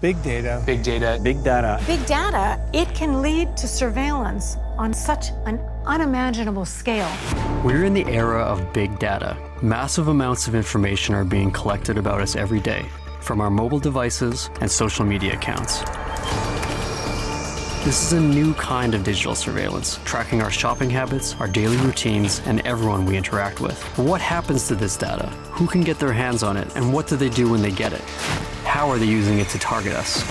Big data. Big data. Big data. Big data, it can lead to surveillance on such an unimaginable scale. We're in the era of big data. Massive amounts of information are being collected about us every day, from our mobile devices and social media accounts. This is a new kind of digital surveillance, tracking our shopping habits, our daily routines, and everyone we interact with. But what happens to this data? Who can get their hands on it, and what do they do when they get it? How are they using it to target us?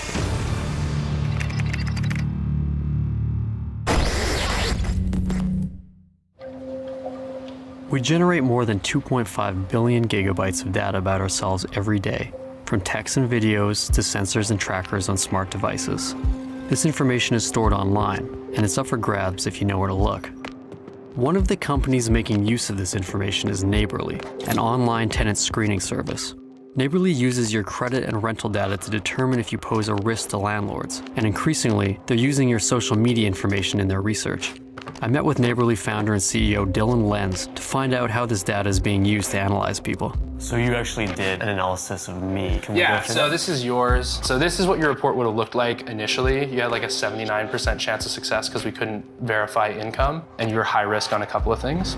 We generate more than 2.5 billion gigabytes of data about ourselves every day, from text and videos to sensors and trackers on smart devices. This information is stored online, and it's up for grabs if you know where to look. One of the companies making use of this information is Neighborly, an online tenant screening service. Neighborly uses your credit and rental data to determine if you pose a risk to landlords, and increasingly, they're using your social media information in their research. I met with Neighborly founder and CEO Dylan Lenz to find out how this data is being used to analyze people. So you actually did an analysis of me. Can we Yeah, go through so that? this is yours. So this is what your report would have looked like initially. You had like a 79% chance of success because we couldn't verify income, and you were high risk on a couple of things.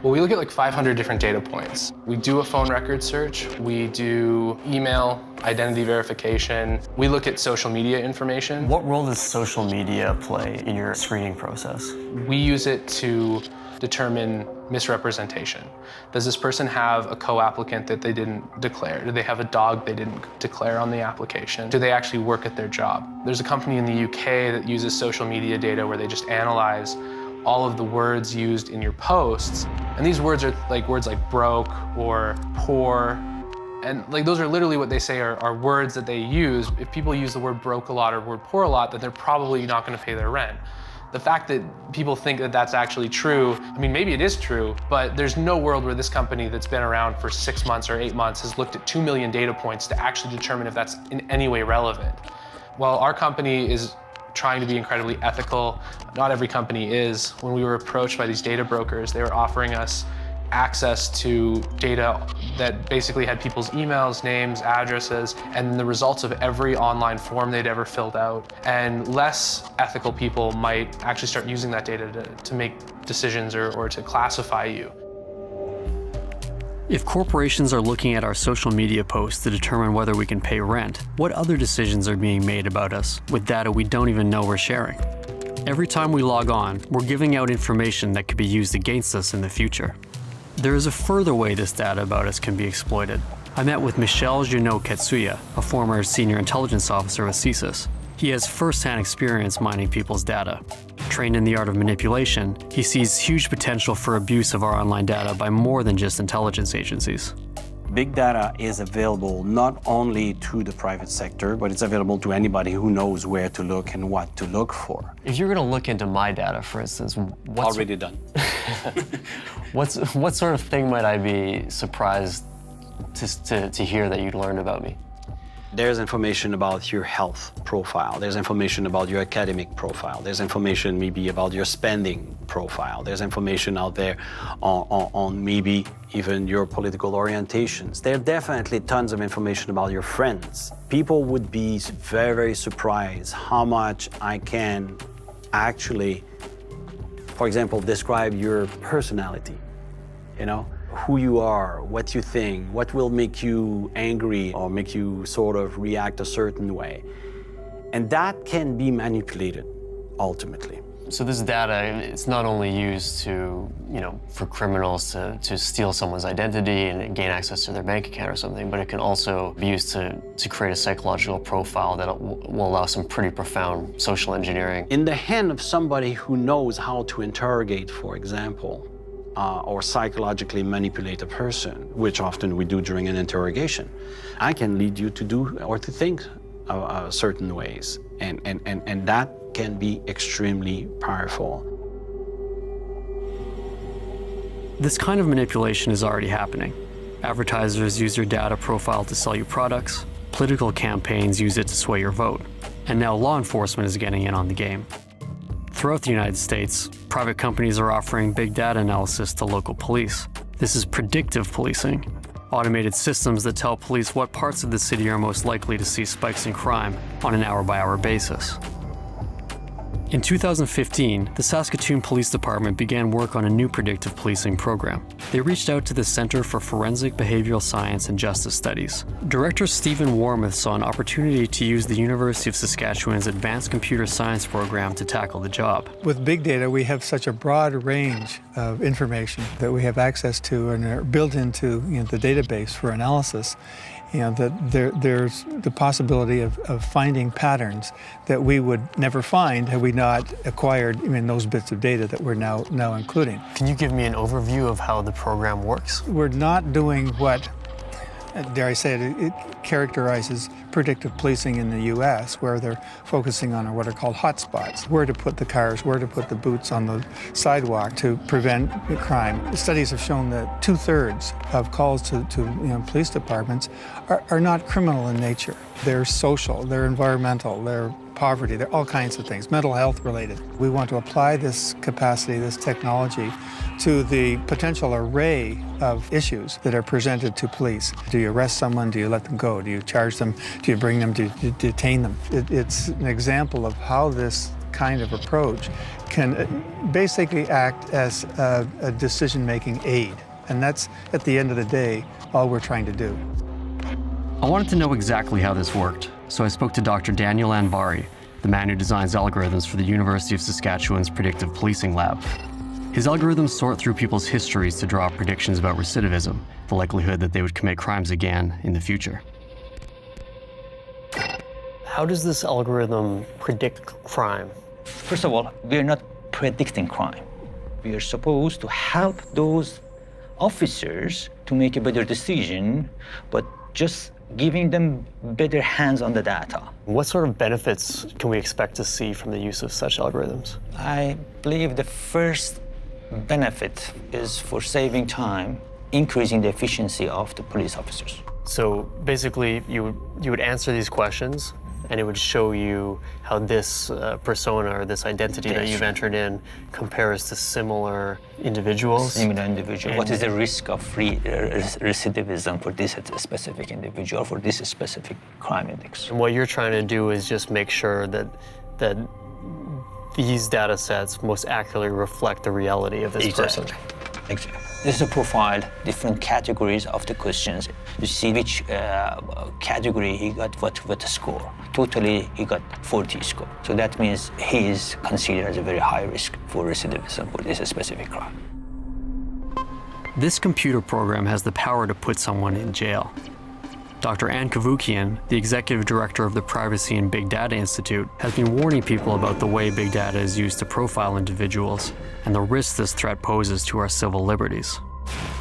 Well, we look at like 500 different data points. We do a phone record search. We do email, identity verification. We look at social media information. What role does social media play in your screening process? We use it to determine misrepresentation. Does this person have a co-applicant that they didn't declare? Do they have a dog they didn't declare on the application? Do they actually work at their job? There's a company in the UK that uses social media data where they just analyze all of the words used in your posts. And these words are like words like broke or poor. And like those are literally what they say are words that they use. If people use the word broke a lot or word poor a lot, then they're probably not going to pay their rent. The fact that people think that that's actually true, I mean, maybe it is true, but there's no world where this company that's been around for 6 months or 8 months has looked at 2 million data points to actually determine if that's in any way relevant. While our company is trying to be incredibly ethical, not every company is. When we were approached by these data brokers, they were offering us access to data that basically had people's emails, names, addresses, and the results of every online form they'd ever filled out. And less ethical people might actually start using that data to make decisions or to classify you. If corporations are looking at our social media posts to determine whether we can pay rent, what other decisions are being made about us with data we don't even know we're sharing? Every time we log on, we're giving out information that could be used against us in the future. There is a further way this data about us can be exploited. I met with Michel Junot-Ketsuya, a former senior intelligence officer with CSIS. He has first-hand experience mining people's data. Trained in the art of manipulation, he sees huge potential for abuse of our online data by more than just intelligence agencies. Big data is available not only to the private sector, but it's available to anybody who knows where to look and what to look for. If you're going to look into my data, for instance, what's Already done. what sort of thing might I be surprised to hear that you'd learned about me? There's information about your health profile. There's information about your academic profile. There's information maybe about your spending profile. There's information out there on maybe even your political orientations. There are definitely tons of information about your friends. People would be very, very surprised how much I can actually, for example, describe your personality, you know? Who you are, what you think, what will make you angry or make you sort of react a certain way. And that can be manipulated, ultimately. So this data, it's not only used to, for criminals to steal someone's identity and gain access to their bank account or something, but it can also be used to create a psychological profile that will allow some pretty profound social engineering. In the hand of somebody who knows how to interrogate, for example, or psychologically manipulate a person, which often we do during an interrogation, I can lead you to do or to think certain ways. And that can be extremely powerful. This kind of manipulation is already happening. Advertisers use your data profile to sell you products, political campaigns use it to sway your vote, and now law enforcement is getting in on the game. Throughout the United States, private companies are offering big data analysis to local police. This is predictive policing. automated systems that tell police what parts of the city are most likely to see spikes in crime on an hour-by-hour basis. In 2015, the Saskatoon Police Department began work on a new predictive policing program. They reached out to the Centre for Forensic Behavioral Science and Justice Studies. Director Stephen Warmuth saw an opportunity to use the University of Saskatchewan's Advanced Computer Science program to tackle the job. With big data, we have such a broad range of information that we have access to and are built into the database for analysis. That there's the possibility of finding patterns that we would never find had we not acquired those bits of data that we're now including. Can you give me an overview of how the program works? We're not doing what, dare I say it, it characterizes predictive policing in the U.S., where they're focusing on what are called hotspots, where to put the cars, where to put the boots on the sidewalk to prevent crime. Studies have shown that 2/3 of calls to police departments are not criminal in nature. They're social, they're environmental, they're poverty, they're all kinds of things, mental health related. We want to apply this capacity, this technology, to the potential array of issues that are presented to police. Do you arrest someone? Do you let them go? Do you charge them? Do you bring them? Do you detain them? It's an example of how this kind of approach can basically act as a decision-making aid. And that's, at the end of the day, all we're trying to do. I wanted to know exactly how this worked, so I spoke to Dr. Dr Anbari, the man who designs algorithms for the University of Saskatchewan's Predictive Policing Lab. His algorithms sort through people's histories to draw up predictions about recidivism, the likelihood that they would commit crimes again in the future. How does this algorithm predict crime? First of all, we are not predicting crime. We are supposed to help those officers to make a better decision, but just giving them better hands on the data. What sort of benefits can we expect to see from the use of such algorithms? I believe the first benefit is for saving time, increasing the efficiency of the police officers. So basically, you would answer these questions, and it would show you how this persona or this identity that you've entered in compares to similar individuals. Similar individual. What is the risk of recidivism for this specific individual, for this specific crime index? And what you're trying to do is just make sure that these data sets most accurately reflect the reality of this person. Exactly. This is a profile, different categories of the questions. You see which category he got what score. Totally, he got 40 score. So that means he is considered as a very high risk for recidivism for this specific crime. This computer program has the power to put someone in jail. Dr. Anne Kevorkian, the executive director of the Privacy and Big Data Institute, has been warning people about the way big data is used to profile individuals and the risks this threat poses to our civil liberties.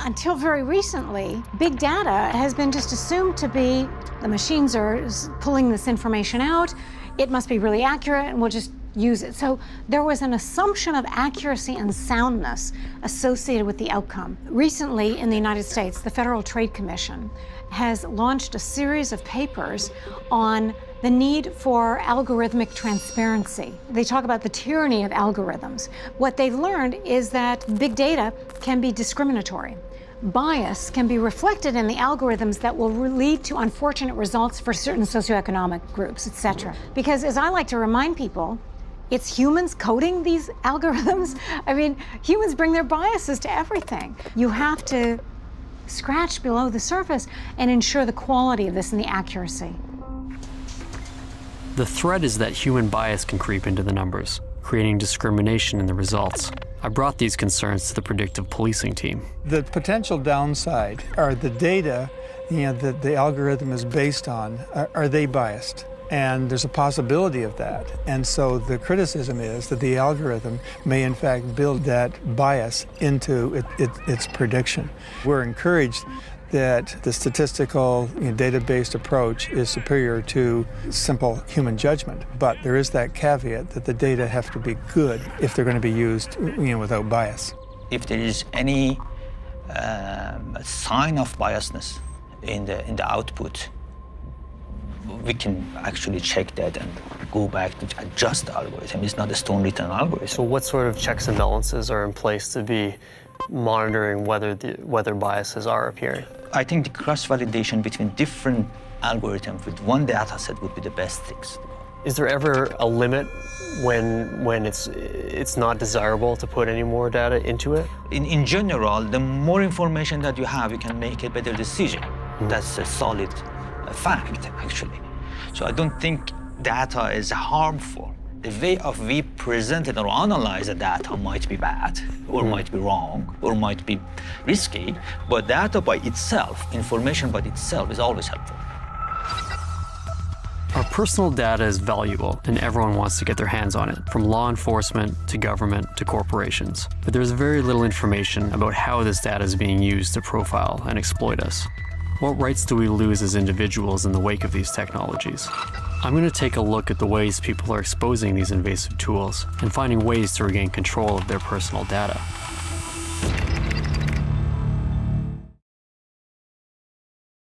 Until very recently, big data has been just assumed to be the machines are pulling this information out, it must be really accurate, and we'll just use it. So there was an assumption of accuracy and soundness associated with the outcome. Recently, in the United States, the Federal Trade Commission has launched a series of papers on the need for algorithmic transparency. They talk about the tyranny of algorithms. What they've learned is that big data can be discriminatory. Bias can be reflected in the algorithms that will lead to unfortunate results for certain socioeconomic groups, etc. Because, as I like to remind people, it's humans coding these algorithms. I mean, humans bring their biases to everything. You have to scratch below the surface and ensure the quality of this and the accuracy. The threat is that human bias can creep into the numbers, creating discrimination in the results. I brought these concerns to the predictive policing team. The potential downside are the data that the algorithm is based on. Are they biased? And there's a possibility of that. And so the criticism is that the algorithm may in fact build that bias into its prediction. We're encouraged that the statistical data-based approach is superior to simple human judgment. But there is that caveat that the data have to be good if they're going to be used without bias. If there is any sign of biasness in the output, we can actually check that and go back to adjust the algorithm. It's not a stone-written algorithm. So what sort of checks and balances are in place to be monitoring whether biases are appearing? I think the cross-validation between different algorithms with one data set would be the best things. Is there ever a limit when it's not desirable to put any more data into it? In general, the more information that you have, you can make a better decision. That's a solid fact, actually. So I don't think data is harmful. The way of we present it or analyze the data might be bad, or might be wrong, or might be risky, but data by itself, information by itself, is always helpful. Our personal data is valuable, and everyone wants to get their hands on it, from law enforcement to government to corporations. But there's very little information about how this data is being used to profile and exploit us. What rights do we lose as individuals in the wake of these technologies? I'm going to take a look at the ways people are exposing these invasive tools and finding ways to regain control of their personal data.